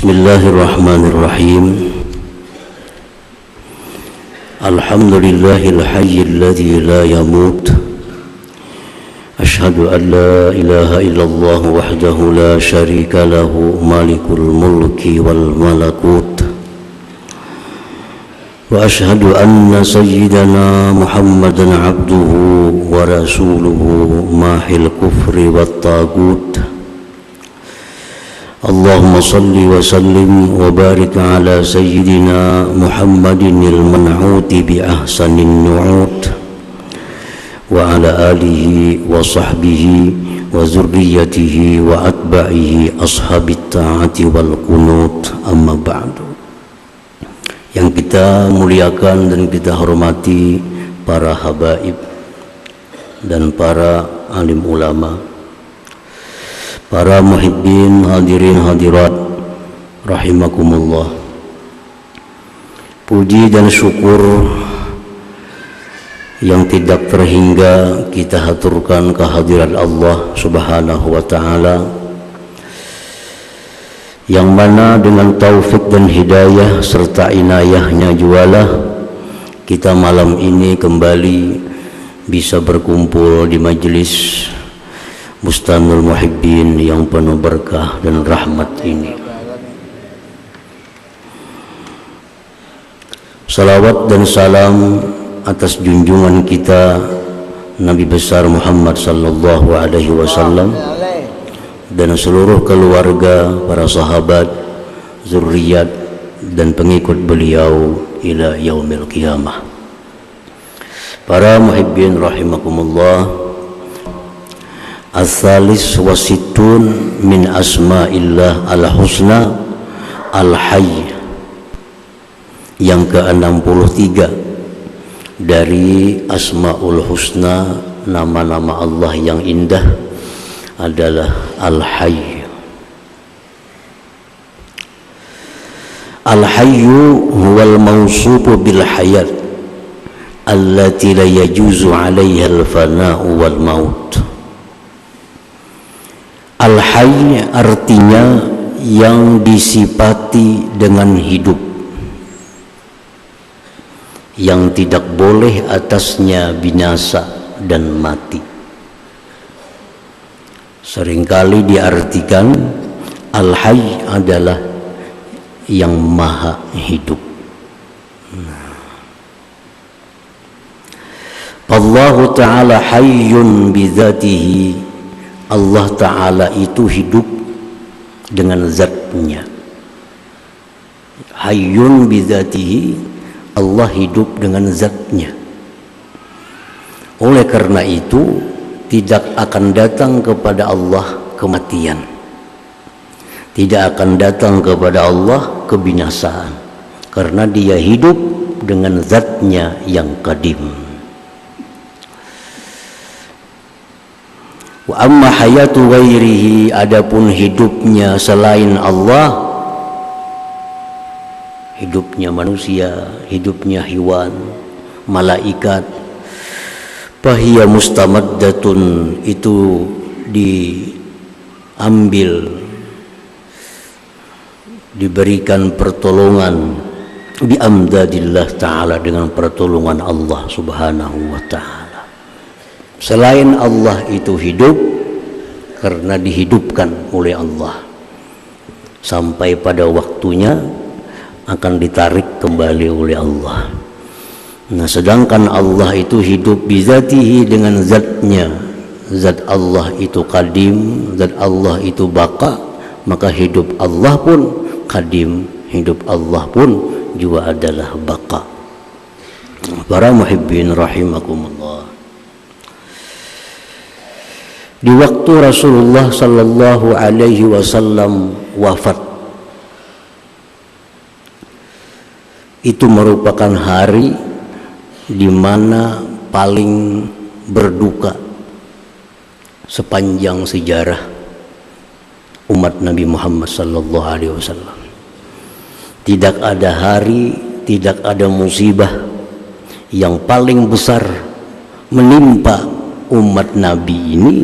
Bismillahirrahmanirrahim. Alhamdulillahil hayyil ladzi la yamut. Asyhadu an la ilaha illallah wahdahu la syarika lahu malikul mulki wal malakut. Wa asyhadu anna sayyidana Muhammadan abduhu wa rasuluhu mahil kufri wat tagut. Allahumma salli wa sallim wa barik ala sayyidina Muhammadinil man'uti bi ahsanin nu'ut wa ala alihi wa sahbihi wa zurriyatihi wa atba'ihi ashabit ta'ati wal qunut, amma ba'du. Yang kita muliakan dan kita hormati para habaib dan para alim ulama, para muhibbin, hadirin hadirat rahimakumullah. Puji dan syukur yang tidak terhingga kita haturkan kehadirat Allah Subhanahu wa ta'ala, yang mana dengan taufik dan hidayah serta inayahnya jualah kita malam ini kembali bisa berkumpul di majelis Bustanul Muhibbin yang penuh berkah dan rahmat ini. Salawat dan salam atas junjungan kita Nabi besar Muhammad sallallahu alaihi wasallam dan seluruh keluarga, para sahabat, zuriat dan pengikut beliau ila yaumil qiyamah. Para muhibbin rahimakumullah, As-salis wasitun min asma'illah al-husna al-hayy, yang ke-63 dari asma'ul husna, nama-nama Allah yang indah adalah al-hayy. Al-hayyu huwal mawsufu bil hayat allati la yajuzu 'alaiha al-fana'u wal maut. Al-hayy artinya yang disifati dengan hidup, yang tidak boleh atasnya binasa dan mati. Seringkali diartikan al-hayy adalah yang maha hidup. Allahu ta'ala hayyun bidzatihi, Allah Ta'ala itu hidup dengan zatnya. Hayyun bidzatihi, Allah hidup dengan zatnya. Oleh karena itu tidak akan datang kepada Allah kematian, tidak akan datang kepada Allah kebinasaan, karena dia hidup dengan zatnya yang qadim. Wa amma hayatu ghairihi, adapun hidupnya selain Allah, hidupnya manusia, hidupnya hewan, malaikat, fahiya mustamaddatun, itu diambil, diberikan pertolongan bi amdadillah ta'ala, dengan pertolongan Allah Subhanahu wa ta'ala. Selain Allah itu hidup karena dihidupkan oleh Allah, sampai pada waktunya akan ditarik kembali oleh Allah. Nah, sedangkan Allah itu hidup bizatihi, dengan zatnya. Zat Allah itu qadim, zat Allah itu baqa, maka hidup Allah pun qadim, hidup Allah pun juga adalah baqa. Para muhibbin rahimakumullah, di waktu Rasulullah sallallahu alaihi wasallam wafat, itu merupakan hari di mana paling berduka sepanjang sejarah umat Nabi Muhammad sallallahu alaihi wasallam. Tidak ada hari, tidak ada musibah yang paling besar menimpa umat Nabi ini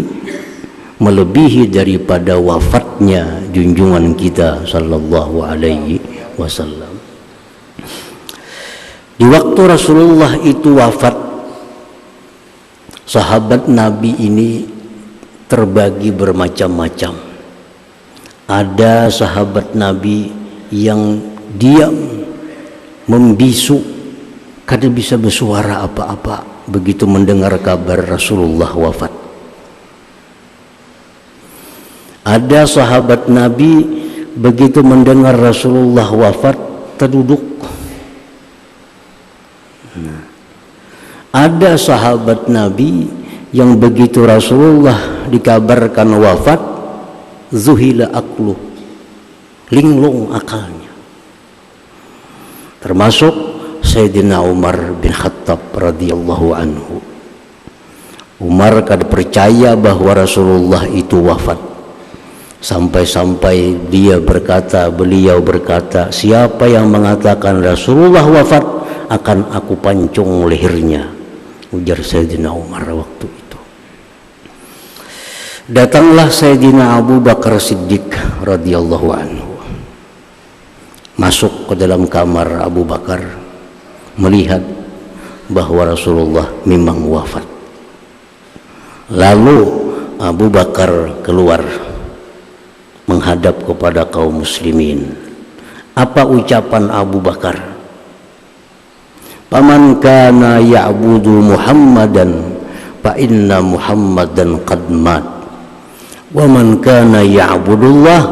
melebihi daripada wafatnya junjungan kita sallallahu alaihi wasallam. Di waktu Rasulullah itu wafat, sahabat Nabi ini terbagi bermacam-macam. Ada sahabat Nabi yang diam, membisu, kada bisa bersuara apa-apa begitu mendengar kabar Rasulullah wafat. Ada sahabat Nabi begitu mendengar Rasulullah wafat terduduk. Ada sahabat Nabi yang begitu Rasulullah dikabarkan wafat, zuhila aklu, linglung akalnya. Termasuk Sayyidina Umar bin Khattab radhiyallahu anhu. Umar kada percaya bahwa Rasulullah itu wafat. Sampai-sampai beliau berkata, siapa yang mengatakan Rasulullah wafat, akan aku pancung lehernya, ujar Sayyidina Umar waktu itu. Datanglah Sayyidina Abu Bakar Siddiq radhiyallahu anhu, masuk ke dalam kamar Abu Bakar, melihat bahwa Rasulullah memang wafat. Lalu Abu Bakar keluar menghadap kepada kaum muslimin. Apa ucapan Abu Bakar? Faman kana ya'budu Muhammadan fa inna Muhammadan qad mat. Wa man kana ya'budullah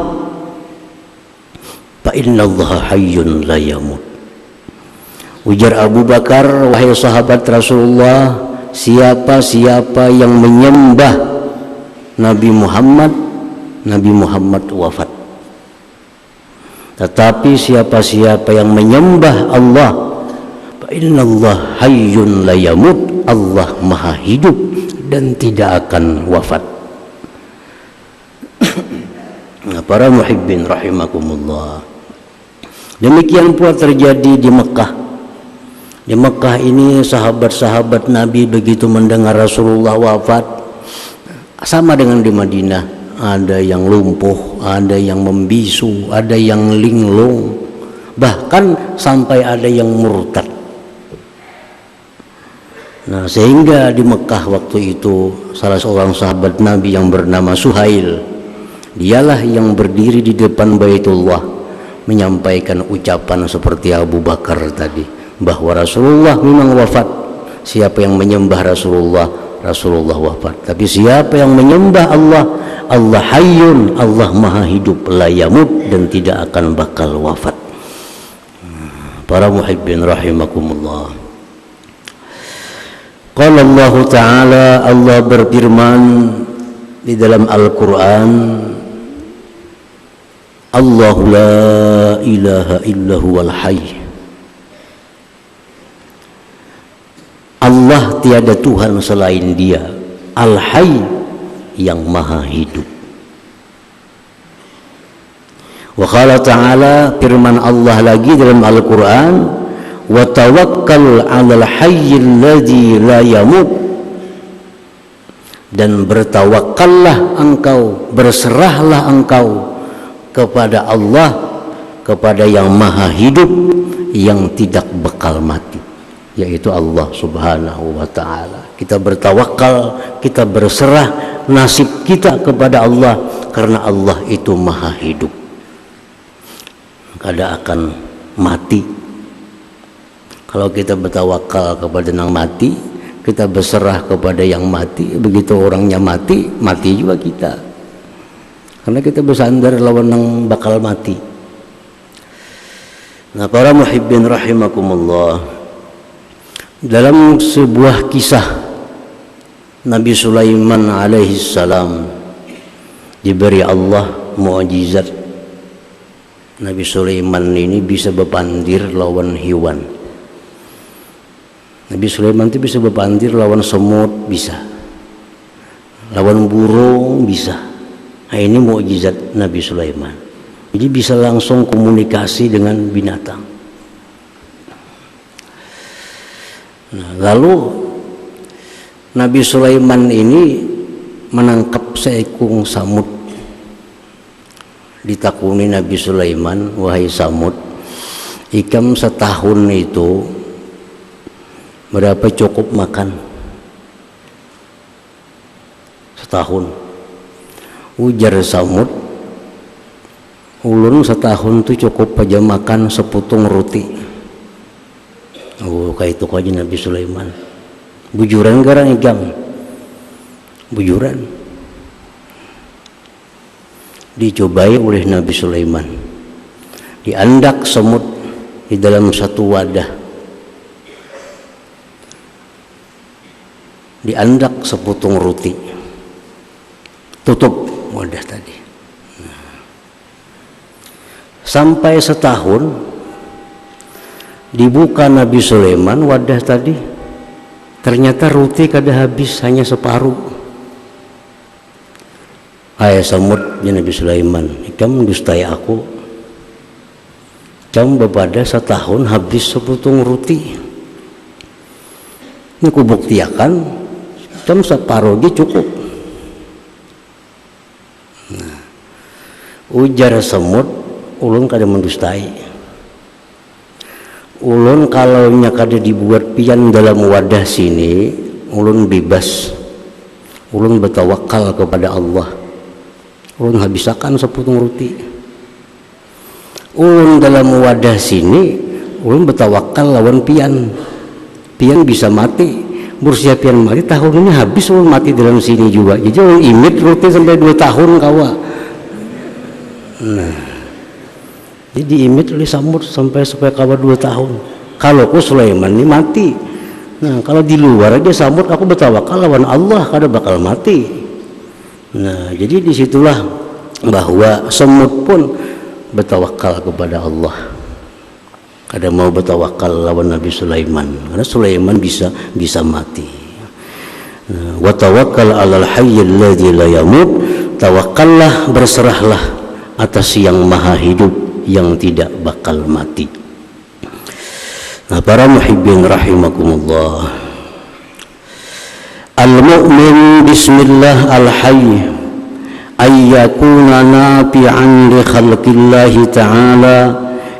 fa inna Allah hayyun la yamut. Ujar Abu Bakar, wahai sahabat Rasulullah, siapa-siapa yang menyembah Nabi Muhammad wafat. Tetapi siapa-siapa yang menyembah Allah, fa innallaha hayyun la yamut, Allah maha hidup dan tidak akan wafat. Nah, para muhibbin rahimakumullah, demikian pula terjadi di Mekah. Di Mekah ini sahabat-sahabat Nabi begitu mendengar Rasulullah wafat, sama dengan di Madinah, ada yang lumpuh, ada yang membisu, ada yang linglung, bahkan sampai ada yang murtad. Nah, sehingga di Mekah waktu itu salah seorang sahabat Nabi yang bernama Suhail, dialah yang berdiri di depan Baitullah menyampaikan ucapan seperti Abu Bakar tadi, bahwa Rasulullah memang wafat. Siapa yang menyembah Rasulullah, Rasulullah wafat. Tapi siapa yang menyembah Allah, Allah hayyun, Allah maha hidup, la yamut, dan tidak akan bakal wafat. Para muhibbin rahimakumullah, qala Allah Ta'ala, Allah berfirman di dalam Al-Quran, Allahu la ilaha illa huwal hayy. Allah tiada Tuhan selain Dia, Al-Hayy, yang maha hidup. Wa qala ta'ala, firman Allah lagi dalam Al-Quran, wa tawakkal 'alal hayyil ladzi la yamut, dan bertawakallah engkau, berserahlah engkau kepada Allah, kepada yang maha hidup, yang tidak bakal mati, yaitu Allah subhanahu wa ta'ala. Kita bertawakal, kita berserah nasib kita kepada Allah, karena Allah itu maha hidup, kada akan mati. Kalau kita bertawakal kepada yang mati, kita berserah kepada yang mati, begitu orangnya mati, mati juga kita, karena kita bersandar lawan yang bakal mati. Nah, para muhibbin rahimakumullah, dalam sebuah kisah Nabi Sulaiman alaihissalam diberi Allah mukjizat. Nabi Sulaiman ini bisa berpandir lawan hewan. Nabi Sulaiman itu bisa berpandir lawan semut, bisa lawan burung, bisa. Nah, ini mukjizat Nabi Sulaiman. Jadi bisa langsung komunikasi dengan binatang. Nah, lalu Nabi Sulaiman ini menangkap seekor samud. Ditakuni Nabi Sulaiman, wahai samud, ikam setahun itu berapa cukup makan? Setahun. Ujar samud, ulun setahun tu cukup aja makan seputung roti. Oh, kayak itu aja Nabi Sulaiman. Bujuran garang ikam. Bujuran. Dicobai oleh Nabi Sulaiman. Diandak semut di dalam satu wadah. Diandak seputung roti. Tutup wadah tadi. Sampai setahun dibuka Nabi Sulaiman wadah tadi, ternyata roti kada habis, hanya separuh. Hai samud, ya Nabi Sulaiman, ikam mendustai aku. Ikam bepada setahun habis seputung roti. Ini kubuktiakan, ikam separuh dia cukup. Nah, ujar samud, ulun kada mendustai. Ulun kalau nya kada dibuat pian dalam wadah sini, ulun bebas. Ulun bertawakal kepada Allah. Ulun habisakan seputung roti. Ulun dalam wadah sini, ulun bertawakal lawan pian. Pian bisa mati. Bursia pian mati, tahun ini habis ulun mati dalam sini juga. Jadi ulun imit roti sampai 2 tahun kawa. Nah, jadi imit oleh samud sampai kawa 2 tahun. Kalau aku Sulaiman ini mati. Nah, kalau di luar aja samud aku bertawakal lawan Allah, kada bakal mati. Nah, jadi disitulah bahwa semut pun bertawakal kepada Allah. Kada mau bertawakal lawan Nabi Sulaiman, karena Sulaiman bisa mati. Nah, wa tawakkal 'alal hayyil ladzi la yamut, tawakkallah, berserahlah atas yang maha hidup yang tidak bakal mati. Nah, para muhibbin rahimakumullah, al-mu'min bismillah al-hayy ayyakuna nafi'an li khalqillahi ta'ala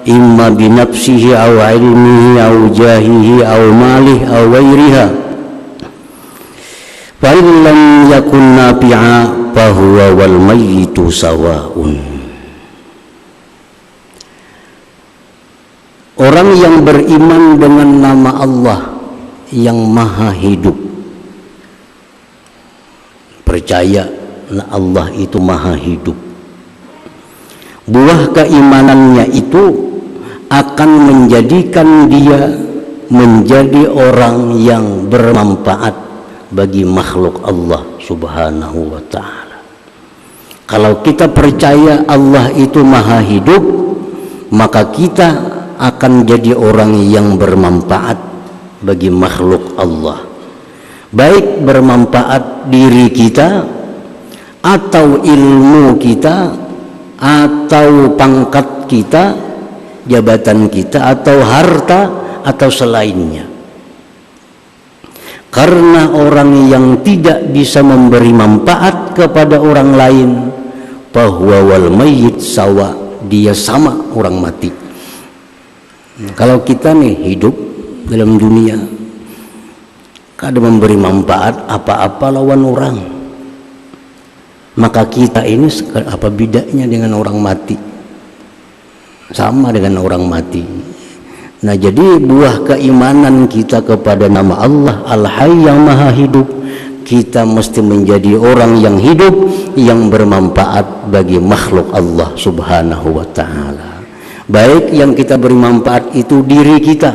imma binafsihi aw ilmihi aw jahihi aw malihi aw ghairiha fa illam yakun nafi'a fahuwa wal mayyitu sawa'un. Orang yang beriman dengan nama Allah yang maha hidup, percaya Allah itu maha hidup, buah keimanannya itu akan menjadikan dia menjadi orang yang bermanfaat bagi makhluk Allah subhanahu wa ta'ala. Kalau kita percaya Allah itu maha hidup, maka kita akan jadi orang yang bermanfaat bagi makhluk Allah, baik bermanfaat diri kita atau ilmu kita atau pangkat kita, jabatan kita atau harta atau selainnya. Karena orang yang tidak bisa memberi manfaat kepada orang lain, bahwa wal mayyit sawa, dia sama orang mati. Kalau kita nih hidup dalam dunia kada memberi manfaat apa-apa lawan orang, maka kita ini apa bedanya dengan orang mati? Sama dengan orang mati. Nah, jadi buah keimanan kita kepada nama Allah Al-Hayy yang maha hidup, kita mesti menjadi orang yang hidup yang bermanfaat bagi makhluk Allah subhanahu wa ta'ala. Baik yang kita beri manfaat itu diri kita,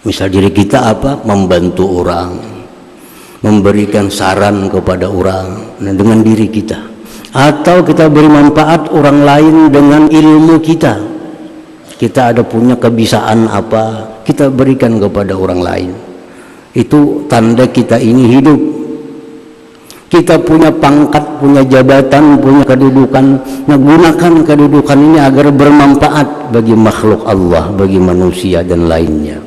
misal diri kita apa? Membantu orang, memberikan saran kepada orang, nah, dengan diri kita. Atau kita beri manfaat orang lain dengan ilmu kita. Kita ada punya kebiasaan apa, kita berikan kepada orang lain. Itu tanda kita ini hidup. Kita punya pangkat, punya jabatan, punya kedudukan, nah, gunakan kedudukan ini agar bermanfaat bagi makhluk Allah, bagi manusia dan lainnya.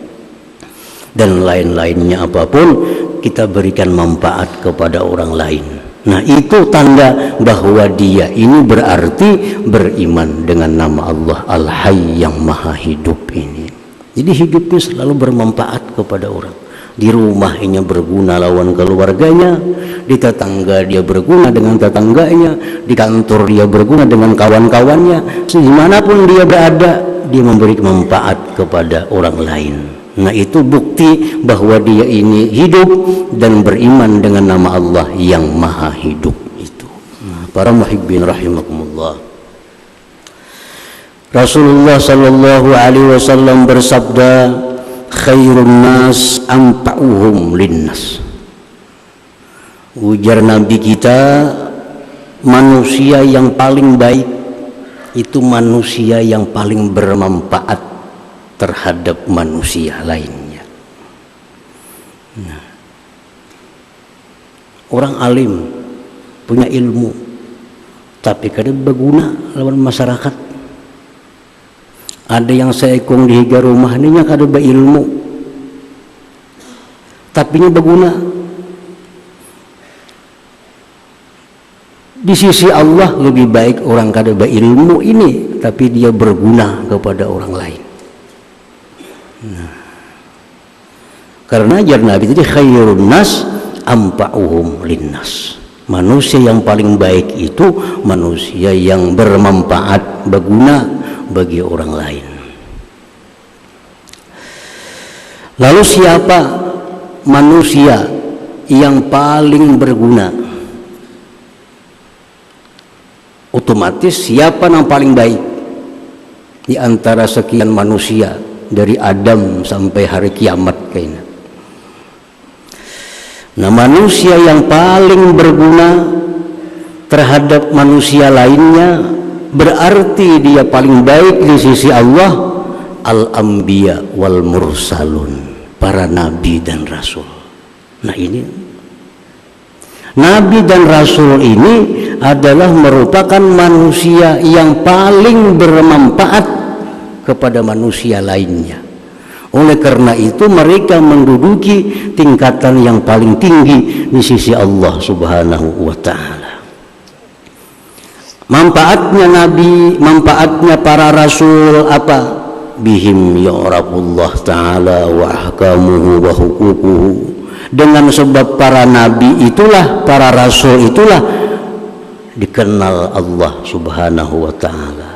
Dan lain-lainnya apapun, kita berikan manfaat kepada orang lain. Nah, itu tanda bahwa dia ini berarti beriman dengan nama Allah Al-Hayy yang Maha Hidup ini. Jadi hidupnya selalu bermanfaat kepada orang. Di rumahnya berguna lawan keluarganya, di tetangga dia berguna dengan tetangganya, di kantor dia berguna dengan kawan-kawannya, dimanapun dia berada, dia memberi manfaat kepada orang lain. Nah, itu bukti bahwa dia ini hidup dan beriman dengan nama Allah yang Maha Hidup itu. Nah, para muhibbin rahimakumullah. Rasulullah sallallahu alaihi wasallam bersabda, khairun nas anfa'uhum linnas. Ujar Nabi kita, manusia yang paling baik itu manusia yang paling bermanfaat terhadap manusia lainnya. Nah, orang alim punya ilmu tapi kadang berguna lawan masyarakat. Ada yang seekong di higa rumah ini yang kada berilmu tapi nya berguna di sisi Allah. Lebih baik orang kada berilmu ini tapi dia berguna kepada orang lain. Nah, karena ajar Nabi tadi khairun nas anfa'uhum linnas. Manusia yang paling baik itu manusia yang bermanfaat, berguna bagi orang lain. Lalu siapa manusia yang paling berguna? Otomatis siapa yang paling baik di antara sekian manusia dari Adam sampai hari kiamat kayaknya. Nah, manusia yang paling berguna terhadap manusia lainnya berarti dia paling baik di sisi Allah, al-anbiya wal mursalun, para nabi dan rasul. Nah, ini nabi dan rasul ini adalah merupakan manusia yang paling bermanfaat kepada manusia lainnya. Oleh karena itu mereka menduduki tingkatan yang paling tinggi di sisi Allah Subhanahu wa ta'ala. Manfaatnya nabi, manfaatnya para rasul apa? Bihim ya'rafullah ta'ala wa ahkamuhu wa hukukuhu. Dengan sebab para nabi itulah, para rasul itulah dikenal Allah Subhanahu wa ta'ala,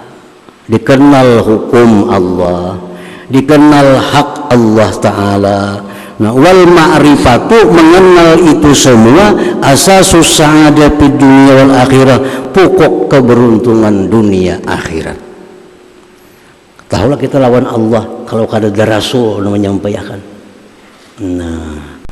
dikenal hukum Allah, dikenal hak Allah ta'ala. Nah, wal ma'rifatu, mengenal itu semua, asasus sa'adah fid dunya wal akhirah, pokok keberuntungan dunia akhirat. Tahulah kita lawan Allah kalau kada ada rasul yang menyampaikan. Nah,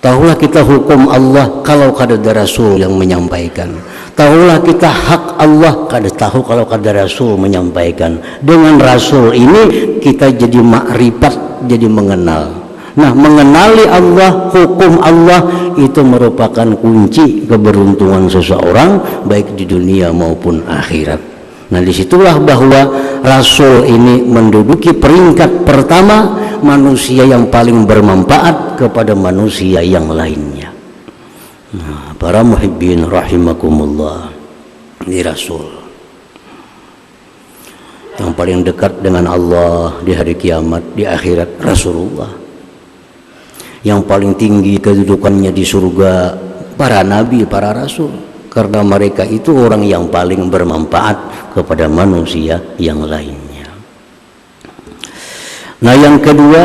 tahulah kita hukum Allah kalau kada ada rasul yang menyampaikan. Tahulah kita hak Allah kada tahu kalau kada rasul menyampaikan. Dengan rasul ini kita jadi makrifat, jadi mengenal. Nah, mengenali Allah, hukum Allah itu merupakan kunci keberuntungan seseorang baik di dunia maupun akhirat. Nah, disitulah bahwa rasul ini menduduki peringkat pertama manusia yang paling bermanfaat kepada manusia yang lainnya. Nah, para muhibbin rahimakumullah, ini rasul yang paling dekat dengan Allah di hari kiamat, di akhirat, Rasulullah. Yang paling tinggi kedudukannya di surga para nabi, para rasul, karena mereka itu orang yang paling bermanfaat kepada manusia yang lainnya. Nah, yang kedua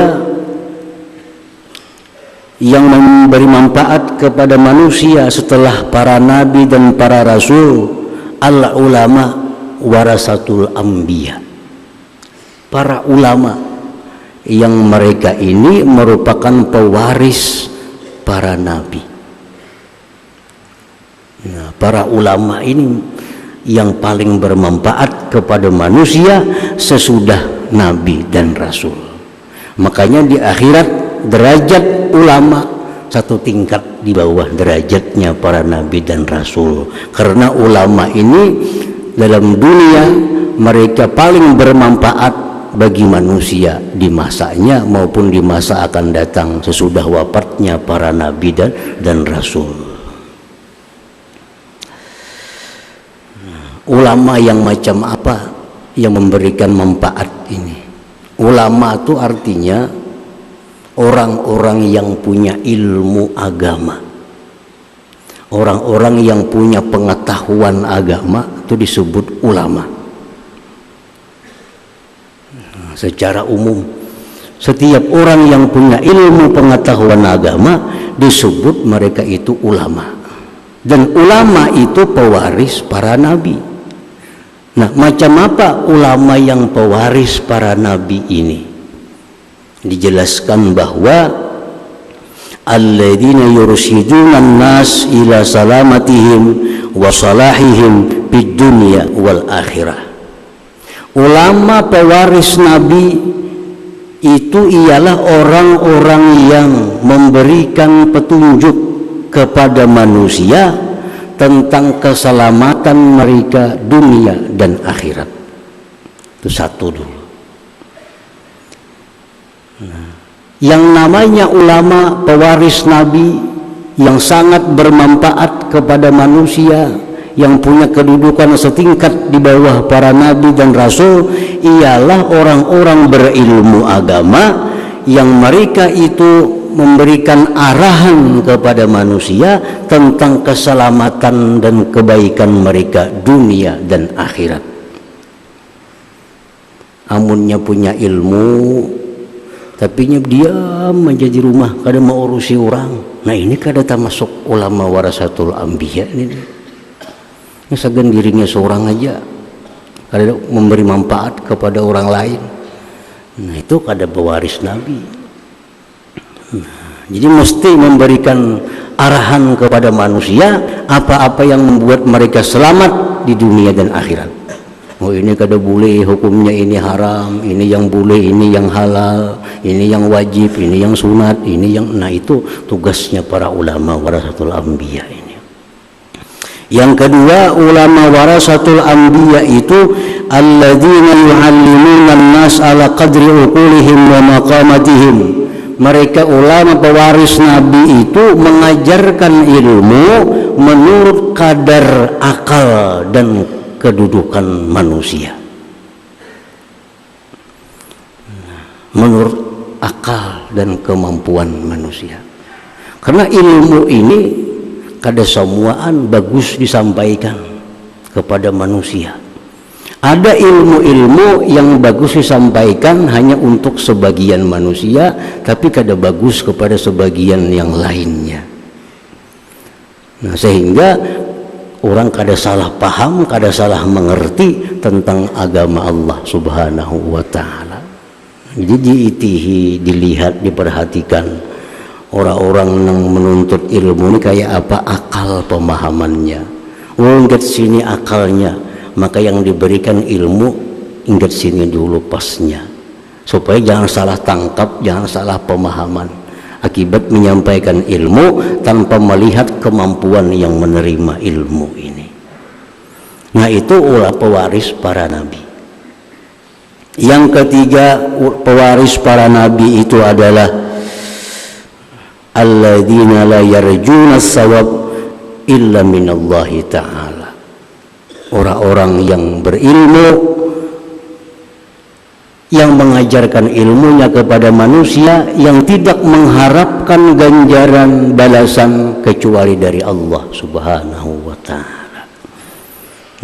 yang memberi manfaat kepada manusia setelah para nabi dan para rasul, al ulama warasatul anbiya, para ulama yang mereka ini merupakan pewaris para nabi. Nah, para ulama ini yang paling bermanfaat kepada manusia sesudah nabi dan rasul. Makanya di akhirat derajat ulama satu tingkat di bawah derajatnya para nabi dan rasul. Karena ulama ini dalam dunia mereka paling bermanfaat bagi manusia di masanya maupun di masa akan datang sesudah wafatnya para nabi dan rasul. Ulama yang macam apa yang memberikan manfaat ini? Ulama itu artinya orang-orang yang punya ilmu agama, orang-orang yang punya pengetahuan agama itu disebut ulama. Secara umum setiap orang yang punya ilmu pengetahuan agama disebut mereka itu ulama, dan ulama itu pewaris para nabi. Nah, macam apa ulama yang pewaris para nabi ini? Dijelaskan bahwa alladzina yursiduna an-nas ila salamatihim wa salahihim fid dunya wal akhirah. Ulama pewaris nabi itu ialah orang-orang yang memberikan petunjuk kepada manusia tentang keselamatan mereka dunia dan akhirat. Itu satu dulu. Yang namanya ulama pewaris nabi yang sangat bermanfaat kepada manusia, yang punya kedudukan setingkat di bawah para nabi dan rasul, ialah orang-orang berilmu agama yang mereka itu memberikan arahan kepada manusia tentang keselamatan dan kebaikan mereka dunia dan akhirat. Amunnya punya ilmu tapi diam menjadi rumah, kada mau urusi orang. Nah, ini kada termasuk ulama warasatul anbiya ini. Segan dirinya seorang aja, kada memberi manfaat kepada orang lain. Nah, itu kada pewaris nabi. Nah, jadi mesti memberikan arahan kepada manusia apa-apa yang membuat mereka selamat di dunia dan akhirat. Oh, ini kada boleh, hukumnya ini haram, ini yang boleh, ini yang halal, ini yang wajib, ini yang sunat, ini yang, nah itu tugasnya para ulama warasatul anbiya ini. Yang kedua, ulama warasatul anbiya itu alladzina yu'allimuna an-nas ala qadri uqulihim wa maqamatihim. Mereka ulama pewaris nabi itu mengajarkan ilmu menurut kadar akal dan kedudukan manusia, menurut akal dan kemampuan manusia. Karena ilmu ini kada semuaan bagus disampaikan kepada manusia. Ada ilmu-ilmu yang bagus disampaikan hanya untuk sebagian manusia, tapi kada bagus kepada sebagian yang lainnya. Nah, sehingga orang kada salah paham, kada salah mengerti tentang agama Allah subhanahu wa ta'ala. Jadi diitihi, dilihat, diperhatikan orang-orang yang menuntut ilmu ini kayak apa akal pemahamannya. Ingat sini akalnya, maka yang diberikan ilmu ingat sini dulu pasnya, supaya jangan salah tangkap, jangan salah pemahaman akibat menyampaikan ilmu tanpa melihat kemampuan yang menerima ilmu ini. Nah, itu ulah pewaris para nabi. Yang ketiga, pewaris para nabi itu adalah alladzina la yarjuna as-sawab illa minallahi ta'ala. Orang-orang yang berilmu, yang mengajarkan ilmunya kepada manusia, yang tidak mengharapkan ganjaran balasan kecuali dari Allah subhanahu wa ta'ala.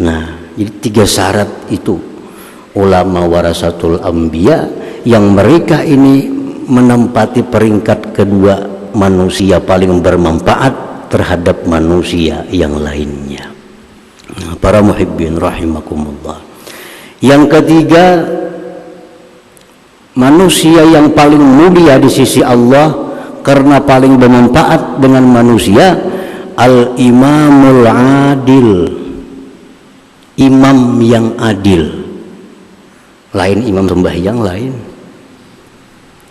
Nah, jadi 3 syarat itu ulama warasatul anbiya yang mereka ini menempati peringkat kedua manusia paling bermanfaat terhadap manusia yang lainnya. Nah, para muhibbin rahimakumullah. Yang ketiga, manusia yang paling mulia di sisi Allah karena paling bermanfaat dengan manusia, al-imamul adil, imam yang adil. Lain imam sembahyang, lain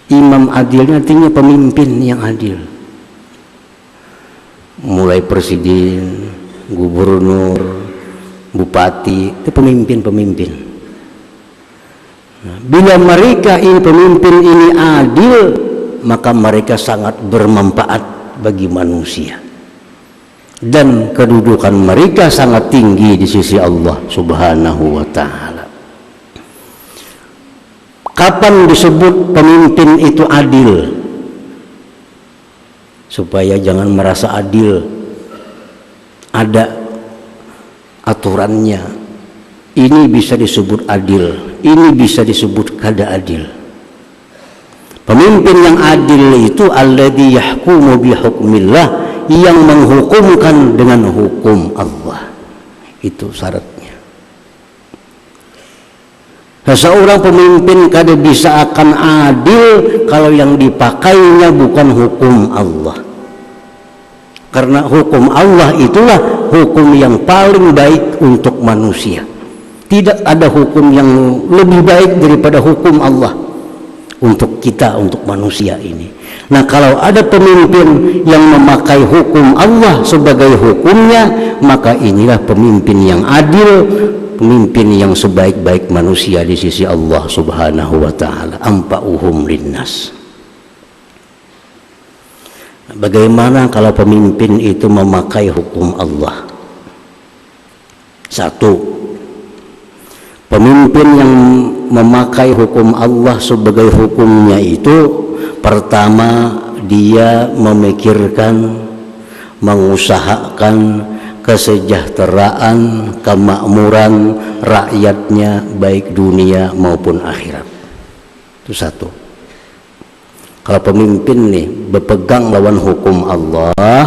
imam adilnya artinya pemimpin yang adil. Mulai presiden, gubernur, bupati, itu pemimpin-pemimpin. Bila mereka ini pemimpin ini adil, maka mereka sangat bermanfaat bagi manusia dan kedudukan mereka sangat tinggi di sisi Allah Subhanahu wa taala. Kapan disebut pemimpin itu adil? Supaya jangan merasa adil, ada aturannya. Ini bisa disebut adil, ini bisa disebut kada adil. Pemimpin yang adil itu alladzi yahkumu bihukmillah, yang menghukumkan dengan hukum Allah. Itu syaratnya. Seorang pemimpin kada bisa akan adil kalau yang dipakainya bukan hukum Allah. Karena hukum Allah itulah hukum yang paling baik untuk manusia. Tidak ada hukum yang lebih baik daripada hukum Allah untuk kita, untuk manusia ini. Nah, kalau ada pemimpin yang memakai hukum Allah sebagai hukumnya, maka inilah pemimpin yang adil, pemimpin yang sebaik-baik manusia di sisi Allah Subhanahu wa taala. Anfa'uhum linnas. Bagaimana kalau pemimpin itu memakai hukum Allah? Satu, pemimpin yang memakai hukum Allah sebagai hukumnya itu, pertama dia memikirkan, mengusahakan kesejahteraan, kemakmuran rakyatnya baik dunia maupun akhirat. Itu satu. Kalau pemimpin nih berpegang lawan hukum Allah,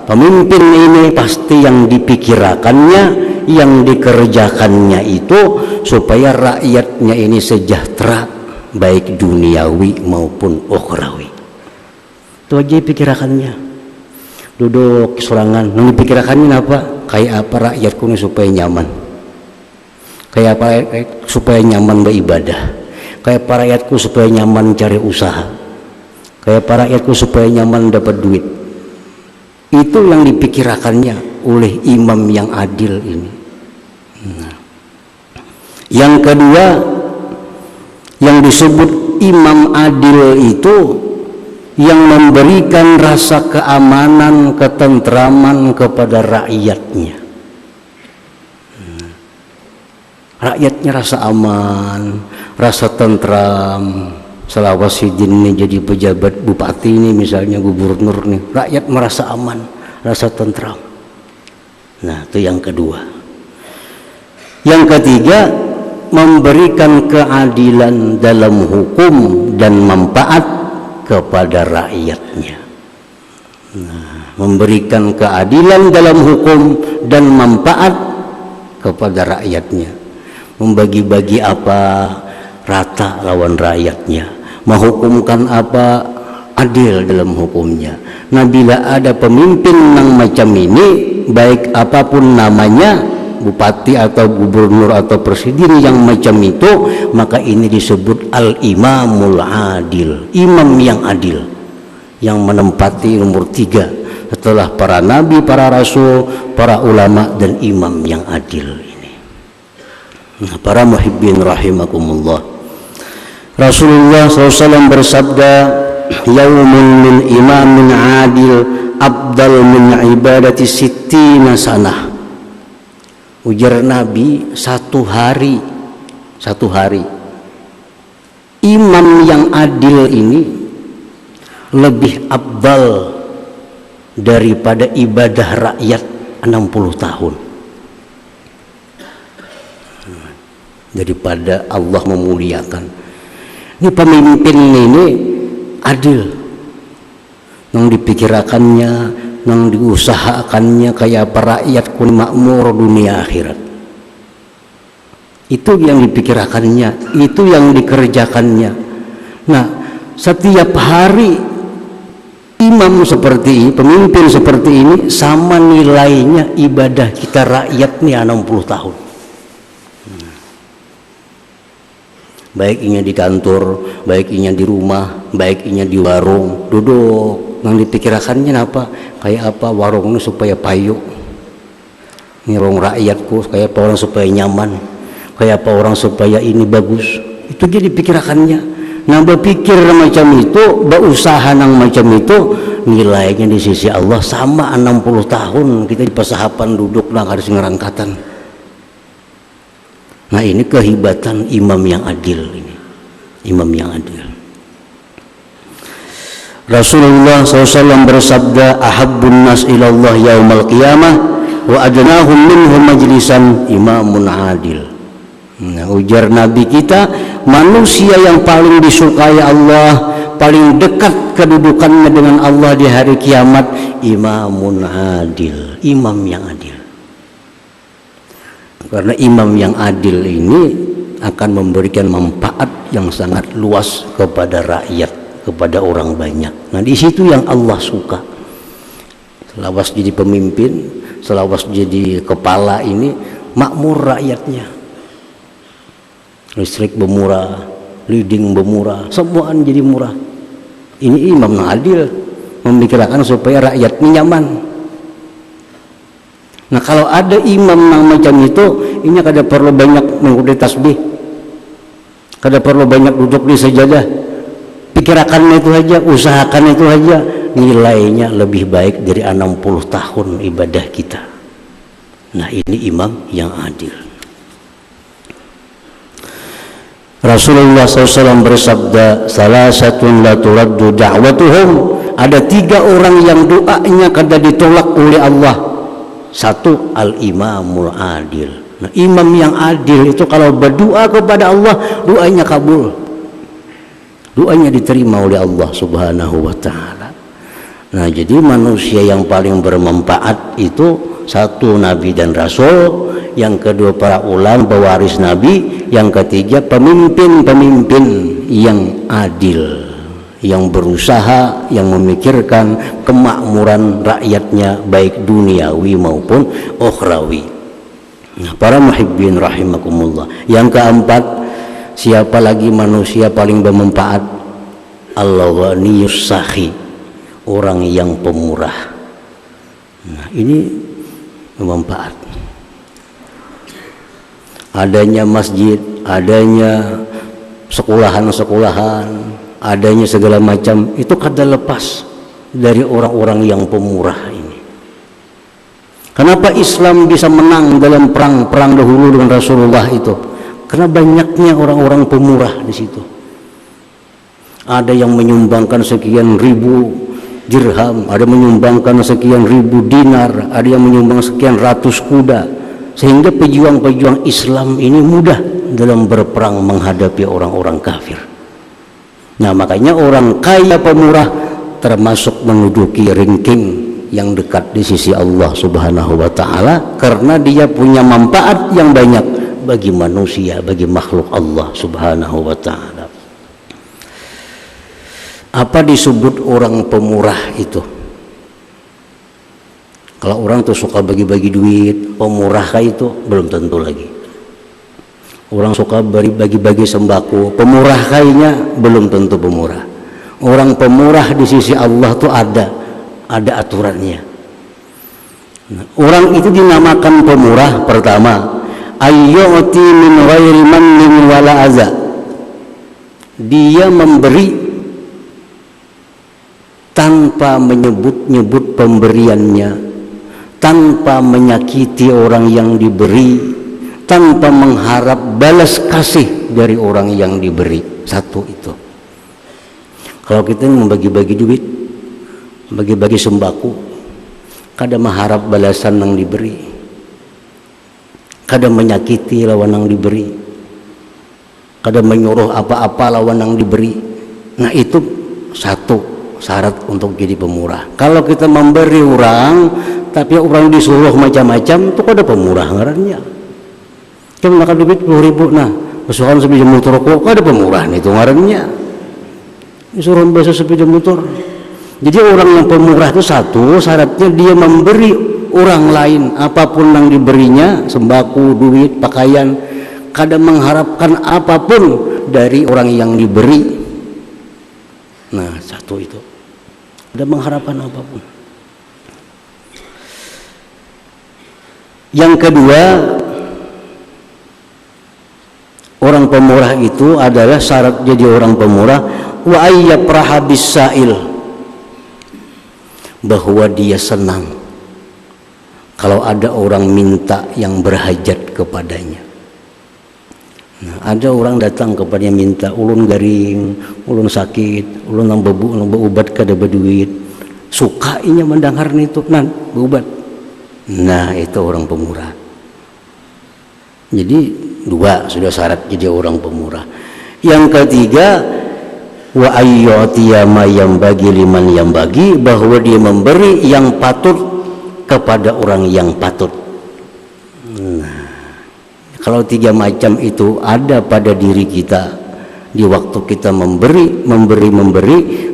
pemimpin ini pasti yang dipikirkannya, yang dikerjakannya itu supaya rakyatnya ini sejahtera baik duniawi maupun ukhrawi. Itu aja pikirakannya. Duduk sorangan, yang dipikirkannya apa? Kayak apa rakyatku ini supaya nyaman, kayak apa supaya nyaman beribadah, kayak apa rakyatku supaya nyaman cari usaha, kayak apa rakyatku supaya nyaman dapat duit. Itu yang dipikirkannya oleh imam yang adil ini. Yang kedua, yang disebut imam adil itu yang memberikan rasa keamanan, ketentraman kepada rakyatnya. Rakyatnya rasa aman, rasa tentram. Salawasidin ini jadi pejabat, bupati ini misalnya, gubernur nih, rakyat merasa aman, rasa tentram. Nah, itu yang kedua. Yang ketiga, memberikan keadilan dalam hukum dan manfaat kepada rakyatnya. Nah, memberikan keadilan dalam hukum dan manfaat kepada rakyatnya. Membagi-bagi apa rata lawan rakyatnya, menghukumkan apa adil dalam hukumnya. Nah, bila ada pemimpin yang macam ini, baik apapun namanya, bupati atau gubernur atau presiden yang macam itu, maka ini disebut al-imamul adil, imam yang adil, yang menempati nomor 3 setelah para nabi, para rasul, para ulama, dan imam yang adil ini. Nah, para muhibbin rahimakumullah, Rasulullah SAW bersabda, yaumun min imamin adil abdal min ibadati sittina sanah. Ujar Nabi, satu hari imam yang adil ini lebih abdal daripada ibadah rakyat 60 tahun. Daripada Allah memuliakan. Ini pemimpin ini adil, yang dipikirkannya, yang diusahakannya kayak para rakyat kun makmur dunia akhirat. Itu yang dipikirkannya, itu yang dikerjakannya. Nah, setiap hari imam seperti ini, pemimpin seperti ini, sama nilainya ibadah kita rakyat nih 60 tahun. Baiknya di kantor, baiknya di rumah, baiknya di warung, duduk. Yang dipikirkannya apa? Kayak apa warung ini supaya payu, ini warung rakyatku, kayak apa orang supaya nyaman, kayak apa orang supaya ini bagus, Itu jadi pikirannya. Nah berpikir macam itu, berusaha nang macam itu, nilainya di sisi Allah sama 60 tahun kita di pesahapan duduk nang harus ngerangkatan. Nah ini kehebatan imam yang adil ini. Imam yang adil. Rasulullah SAW bersabda, ahabbun nas ilallah yaumal qiyamah wa adnahum minhum majlisan imamun adil. Nah, ujar Nabi kita, manusia yang paling disukai Allah, paling dekat kedudukannya dengan Allah di hari kiamat, imamun adil, imam yang adil. Karena imam yang adil ini akan memberikan manfaat yang sangat luas kepada rakyat, kepada orang banyak. Nah di situ yang Allah suka. Selawas jadi pemimpin, selawas jadi kepala ini, makmur rakyatnya. Listrik bermurah, leading bermurah, semuaan jadi murah. Ini imam yang adil, memikirkan supaya rakyatnya nyaman. Nah kalau ada imam yang macam itu, ini kada perlu banyak mengikuti tasbih, kada perlu banyak duduk di sajadah. Pikirkan itu aja, usahakan itu aja, nilainya lebih baik dari 60 tahun ibadah kita. Nah ini imam yang adil. Rasulullah SAW bersabda, salah satu la turaddu da'watuhum, ada 3 orang yang doanya kada ditolak oleh Allah. 1, al-imamul adil. Nah, imam yang adil itu kalau berdoa kepada Allah, doanya kabul, doanya diterima oleh Allah Subhanahu wa ta'ala. Nah jadi manusia yang paling bermanfaat itu 1, Nabi dan Rasul, yang kedua para ulama pewaris Nabi, yang ketiga pemimpin-pemimpin yang adil, yang berusaha, yang memikirkan kemakmuran rakyatnya baik duniawi maupun ukhrawi. Nah, para muhibbin rahimakumullah. Yang keempat, siapa lagi manusia paling bermanfaat? Al-ghaniyus sakhi, orang yang pemurah. Nah ini bermanfaat. Adanya masjid, adanya sekolahan-sekolahan, adanya segala macam, itu kada lepas dari orang-orang yang pemurah ini. Kenapa Islam bisa menang dalam perang-perang dahulu dengan Rasulullah itu? Karena banyaknya orang-orang pemurah di situ. Ada yang menyumbangkan sekian ribu dirham, ada menyumbangkan sekian ribu dinar, ada yang menyumbang sekian ratus kuda, sehingga pejuang-pejuang Islam ini mudah dalam berperang menghadapi orang-orang kafir. Nah makanya orang kaya pemurah termasuk menduduki ranking yang dekat di sisi Allah Subhanahu wa ta'ala, karena dia punya manfaat yang banyak bagi manusia, bagi makhluk Allah Subhanahu wa ta'ala. Apa disebut orang pemurah itu? Kalau orang tuh suka bagi-bagi duit, pemurah kayak itu belum tentu lagi. Orang suka bagi-bagi sembako, pemurah kayaknya belum tentu pemurah. Orang pemurah di sisi Allah tuh ada aturannya. Nah, orang itu dinamakan pemurah pertama, ayyuti min ghairi mannin wala adza. Dia memberi tanpa menyebut-nyebut pemberiannya, tanpa menyakiti orang yang diberi, tanpa mengharap balas kasih dari orang yang diberi. 1 itu. Kalau kita membagi-bagi duit, bagi-bagi sembako, kada mengharap balasan yang diberi, kada menyakiti lawan yang diberi, kada menyuruh apa-apa lawan yang diberi. Nah itu 1 syarat untuk jadi pemurah. Kalau kita memberi orang tapi orang disuruh macam-macam, itu kada pemurah ngarannya. Kita makan duit 10.000, nah pesukan sepeda motor kok kada pemurah nih itu ngarannya. Disuruh basa sepeda motor. Jadi orang yang pemurah itu 1 syaratnya dia memberi orang lain apapun yang diberinya, sembako, duit, pakaian, kada mengharapkan apapun dari orang yang diberi. Nah 1 itu, kada mengharapkan apapun. Yang kedua, orang pemurah itu adalah syarat jadi orang pemurah wa ayyapraha bisail, bahwa dia senang kalau ada orang minta yang berhajat kepadanya. Nah, ada orang datang kepadanya minta ulun garing, ulun sakit, ulun nambah ubat kada berduit. Suka inya mendengar itu, nan berubat. Nah, itu orang pemurah. Jadi dua sudah syarat jadi orang pemurah. Yang ketiga, wa ayyatiya ma yambagi liman yambagi, bahwa dia memberi yang patut kepada orang yang patut. Nah, kalau tiga macam itu ada pada diri kita di waktu kita memberi,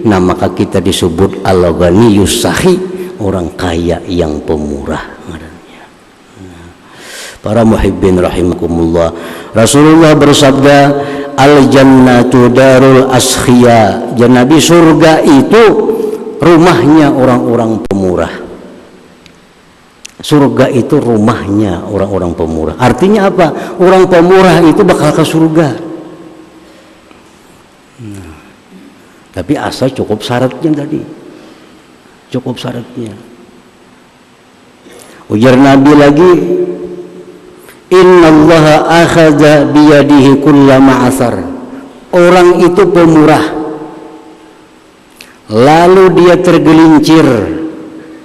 nah maka kita disebut al-ghaniyus sahi, orang kaya yang pemurah. Para muhibbin rahimakumullah, Rasulullah bersabda, al-jannatu darul askhiya, Nabi, surga itu rumahnya orang-orang pemurah. Surga itu rumahnya orang-orang pemurah. Artinya apa? Orang pemurah itu bakal ke surga. Nah, tapi asal cukup syaratnya tadi. Cukup syaratnya. Ujar Nabi lagi, innallaha akhadha biyadihi kulla ma'asar. Orang itu pemurah, lalu dia tergelincir,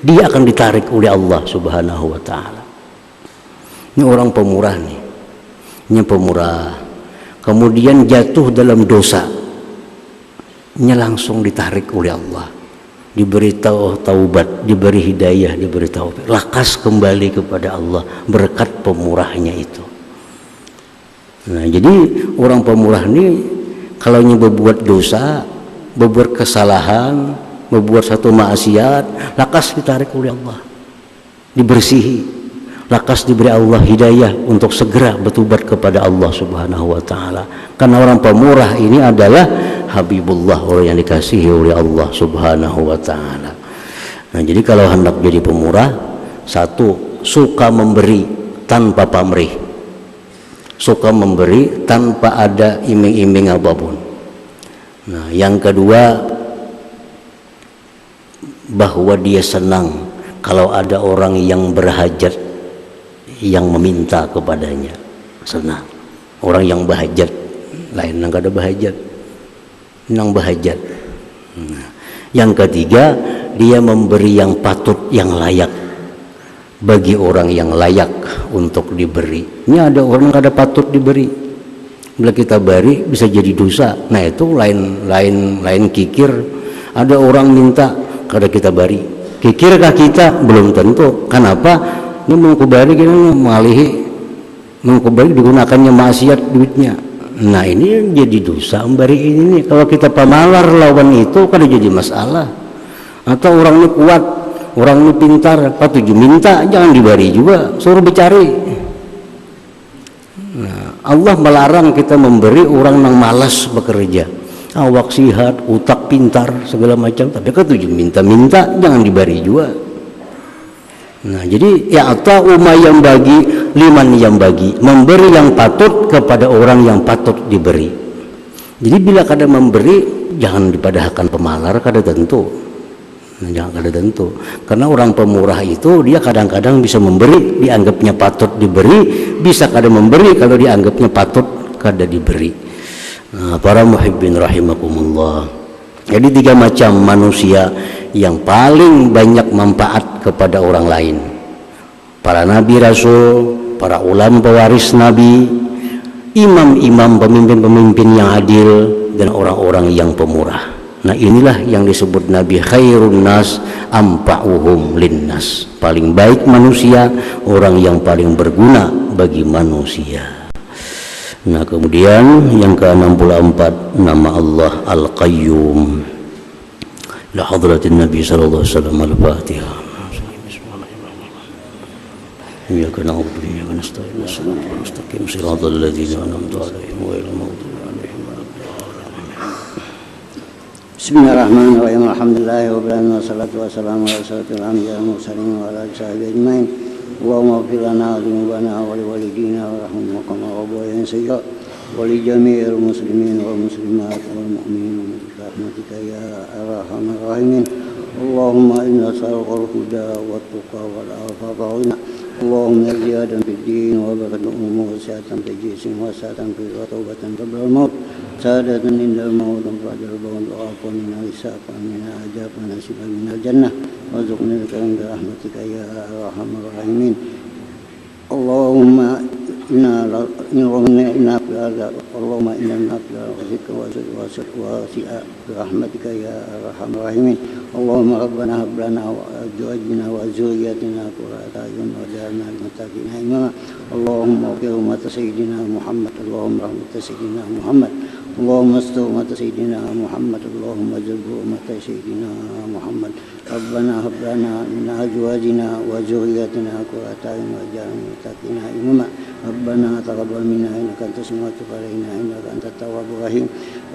dia akan ditarik oleh Allah Subhanahu wa ta'ala. Ini orang pemurah nih. Ini pemurah. Kemudian jatuh dalam dosa, ini langsung ditarik oleh Allah. Diberi taubat, diberi hidayah, diberi taubat, lakas kembali kepada Allah berkat pemurahnya itu. Nah, jadi orang pemurah ini kalau berbuat dosa, berbuat kesalahan, membuat satu maksiat, lakas ditarik oleh Allah, dibersihi, lakas diberi Allah hidayah untuk segera bertobat kepada Allah Subhanahu wa ta'ala. Karena orang pemurah ini adalah Habibullah, orang yang dikasihi oleh Allah Subhanahu wa ta'ala. Nah, jadi kalau hendak jadi pemurah, satu, suka memberi tanpa pamrih, suka memberi tanpa ada iming-iming apapun. Nah, yang kedua, bahwa dia senang kalau ada orang yang berhajat yang meminta kepadanya, senang. Orang yang berhajat, lain yang kada berhajat, yang berhajat. Nah, yang ketiga, dia memberi yang patut, yang layak bagi orang yang layak untuk diberi. Ini ada orang yang kada patut diberi, bila kita beri bisa jadi dosa. Nah, itu lain kikir. Ada orang minta kada kita bari, kikirkah kita? Belum tentu. Kenapa? Ini mengkubari kita mengalihi, mengkubari digunakannya maksiat duitnya. Nah, ini jadi dosa memberi ini. Kalau kita pemalar lawan itu kada jadi masalah. Atau orang ini kuat, orang ini pintar, patut minta, jangan dibari juga, suruh bercari. Nah, Allah melarang kita memberi orang yang malas bekerja, awak sihat, utak pintar, segala macam, tapi ketujuh minta-minta, jangan diberi juga. Nah, jadi ya atau yang bagi liman yang bagi, memberi yang patut kepada orang yang patut diberi. Jadi bila kada memberi, jangan dipadahkan pemalar, kada tentu. Nah, jangan kada tentu. Karena orang pemurah itu dia kadang-kadang bisa memberi, dianggapnya patut diberi, bisa kada memberi kalau dianggapnya patut kada diberi. Nah, para muhibbin rahimakumullah. Jadi tiga macam manusia yang paling banyak manfaat kepada orang lain: para nabi rasul, para ulama pewaris nabi, imam-imam, pemimpin-pemimpin yang adil, dan orang-orang yang pemurah. Nah, inilah yang disebut Nabi khairun nas ampa'uhum linnas. Paling baik manusia, orang yang paling berguna bagi manusia. Nah, kemudian yang ke-64, nama Allah Al-Qayyum. La hadratin Nabi sallallahu alaihi wasallam. Al-Fatihah. Iyyaka na'budu wa iyyaka nasta'in. Shiratal mustaqim, shiratal ladzina an'amta 'alaihim ghairil maghdubi 'alaihim waladdallin. Bismillahirrahmanirrahim. Alhamdulillahirabbil alamin wassalatu wassalamu ala asyrofil anbiya'i wal mursalin wa ala alihi ajmain. Allahumma ighfir lana wa li walidina warhamhum kama rabbayana saghira. ولجميع المسلمين والمسلمات والمؤمنين برحمتك يا أرحم الراحمين. اللهم إنا نسألك الهدى والتقى والعفاف والغنى. اللهم زيادة في الدين وبرد الأمور سعة في الجسم وسعة في وتوبة قبل الموت سعادة عند الموت بعد الموت وعفوا من الحساب من العذاب ونصيبا من الجنة وارزقنا الكرم برحمتك يا أرحم الراحمين. اللهم إنا نقبل وذكر واسع برحمتك يا أرحم الراحمين. اللهم ربنا هب لنا وأزواجنا وذرياتنا قرة أعين واجعلنا للمتقين إماما. اللهم اغفر أمة سيدنا محمد. اللهم رحمة سيدنا محمد. اللهم استر أمة سيدنا محمد. اللهم اجبر أمة سيدنا محمد. ربنا هب لنا من أزواجنا وذرياتنا قرة أعين واجعلنا للمتقين إماما. ربنا تقبل منا إنك أنت السميع العليم علينا إنك أنت التواب الرحيم.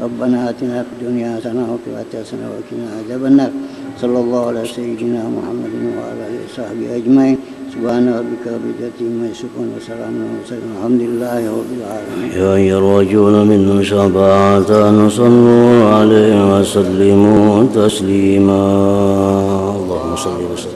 ربنا آتنا في الدنيا حسنة وفي الآخرة حسنة وقنا عذاب النار. صلى الله على سيدنا محمد وعلى آله وصحبه أجمعين. سبحان ربك رب العزة عما يصفون وسلام على المرسلين والحمد لله رب العالمين. يا يرجون منه شفاعة صلوا عليه وسلموا تسليما. اللهم صل وسلم